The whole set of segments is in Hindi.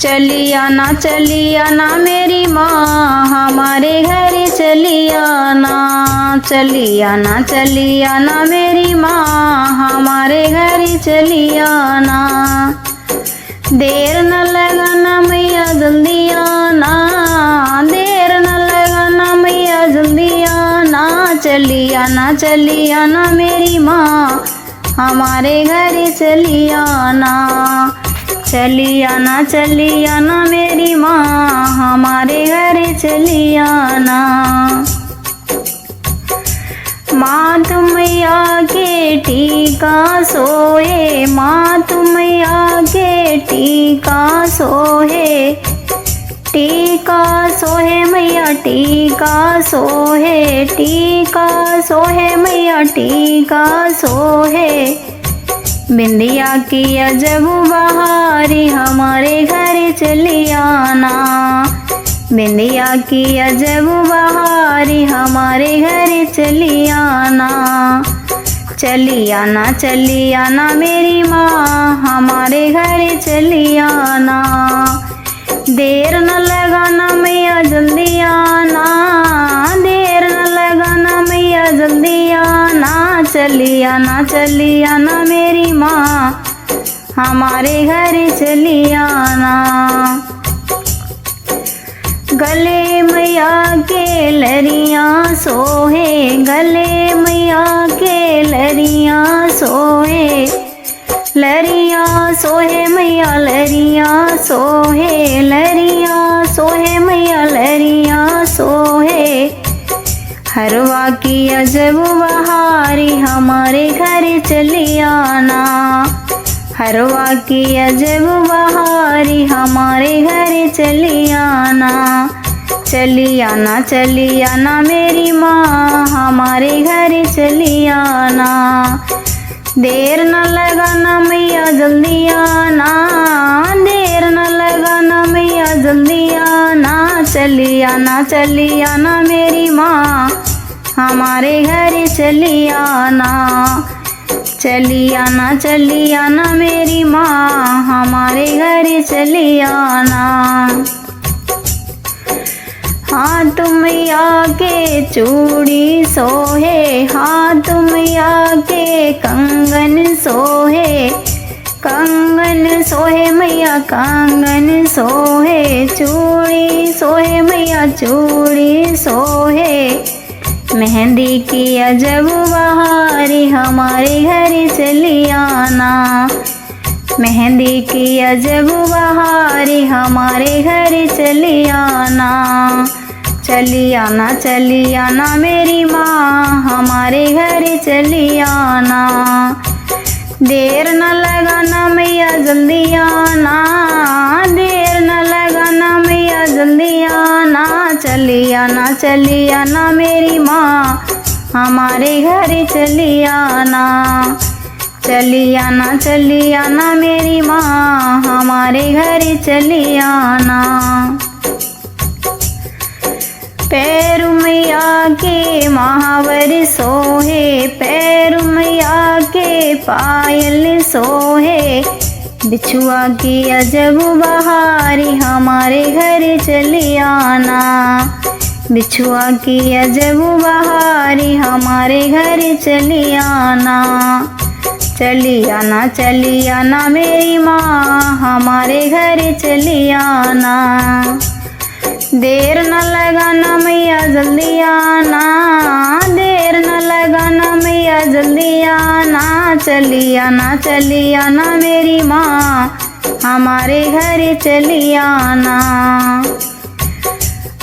चली आना मेरी माँ हमारे घर चली आना। चली आना मेरी माँ हमारे घर चली आना। देर न लगाना मैया जल्दी आना, देर न लगाना मैया जल्दी आना। चली आना मेरी माँ हमारे घर चली आना। चली आना मेरी माँ हमारे घर चली आना। माँ तुम आके टीका सोए, माँ तुम आके टीका सोहे। टीका सोहे मैया टीका सोहे, टीका सोहे मैया टीका सोहे। बिंदिया की अजब बहारी हमारे घर चली आना। बिंदिया की अजब बहारी हमारे घर चली आना। चली आना मेरी माँ हमारे घर चली आना। देर न लगाना मैया जल्दी आना, देर न लगाना मैया जल्दी आना। चली आना मेरी माँ हमारे घर चली आना। गले मैया के लरियाँ सोहे, गले मैया के लरियाँ सोहे। लरियाँ सोहे मैया लरियाँ सोहे, लरियाँ सोहे मैया लरियाँ सोहे। हरवा की अजब बहारी हमारे घर चली आना। हरवा की अजब बहारी हमारे घर चली आना। चली आना मेरी माँ हमारे घर चली आना। देर न लगाना मैया जल्दी आना, देर न लगाना मैया जल्दी आना। चली आना मेरी माँ हमारे घर चली आना। चली आना मेरी माँ हमारे घर चली आना। हाथ मैया के चूड़ी सोहे, हाथ मैया के कंगन सोहे। कंगन सोहे मैया कंगन सोहे, चूड़ी सोहे मैया चूड़ी सोहे। मेहंदी की अजब बहारी हमारे घर चली आना। मेहंदी की अजब बहारी हमारे घर चली आना। चली आना मेरी माँ हमारे घर चली आना। देर न लगाना मैया जल्दी आना, देर न लगाना मैया जल्दी आना। चली आना मेरी माँ हमारे घर चली आना। चली आना मेरी माँ हमारे घर चली आना। पैर मैया के महावर सोहे, पैर मैया के पायल सोहे। बिछुआ की अजब बहारी हमारे घर चली आना। बिछुआ की अजब बहारी हमारे घर चली आना। चली आना मेरी माँ हमारे घर चली आना। देर न लगाना मैया जल्दी आना, देर न लगाना मैया जल्दी आना। चली आना मेरी माँ हमारे घर चली आना।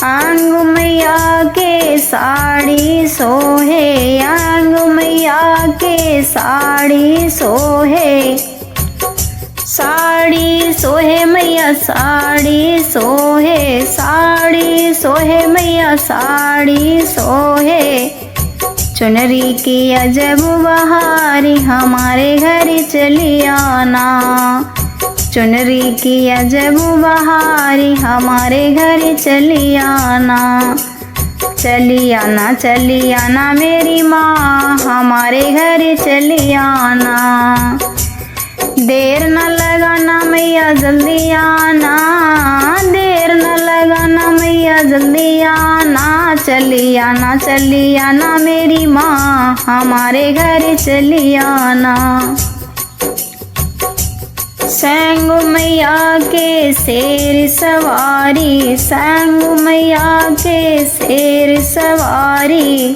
आंग मैया के साड़ी सोहे, आंग मैया के साड़ी सोहे। साड़ी सोहे मैया साड़ी सोहे, साड़ी सोहे मैया साड़ी सोहे। चुनरी की अजब बहारी हमारे घर चली आना। चुनरी की अजब बहारी हमारे घर चली आना। चली आना मेरी माँ हमारे घर चली आना। देर न लगाना मैया जल्दी आना, चली आना मेरी माँ, हमारे घर चली आना। सैंगो मैया के शेर सवारी, सैंगो मैया के शेर सवारी,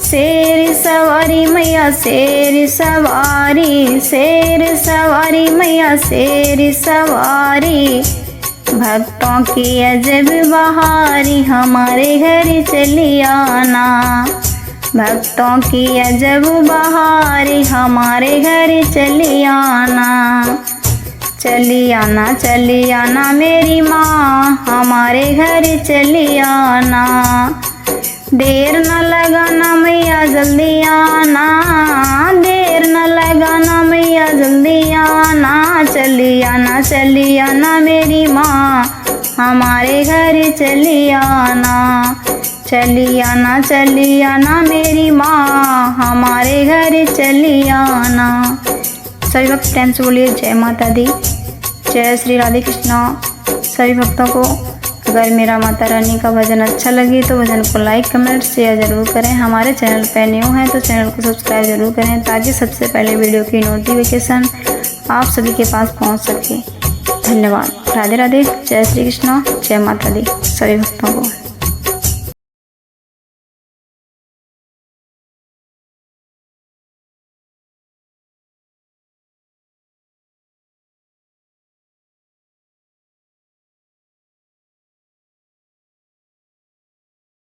शेर सवारी मैया शेर सवारी, शेर सवारी मैया शेर सवारी। भक्तों की अजब बहारी, हमारे घर चली आना। भक्तों की अजब बहारी, हमारे घर चली आना। चली आना मेरी माँ, हमारे घर चली आना। देर न लगाना मैया जल्दी आना, देर न लगाना मैया जल्दी आना। चली आना मेरी माँ, हमारे घर चली आना। चली आना मेरी माँ, हमारे घर चली आना। सभी भक्त प्रेम से बोलिए जय माता दी, जय श्री राधे कृष्णा। सभी भक्तों को अगर मेरा माता रानी का भजन अच्छा लगे तो भजन को लाइक कमेंट शेयर ज़रूर करें। हमारे चैनल पर न्यू हैं तो चैनल को सब्सक्राइब ज़रूर करें, ताकि सबसे पहले वीडियो की नोटिफिकेशन आप सभी के पास पहुंच सके। धन्यवाद। राधे राधे, जय श्री कृष्णा, जय माता दी सभी भक्तों को।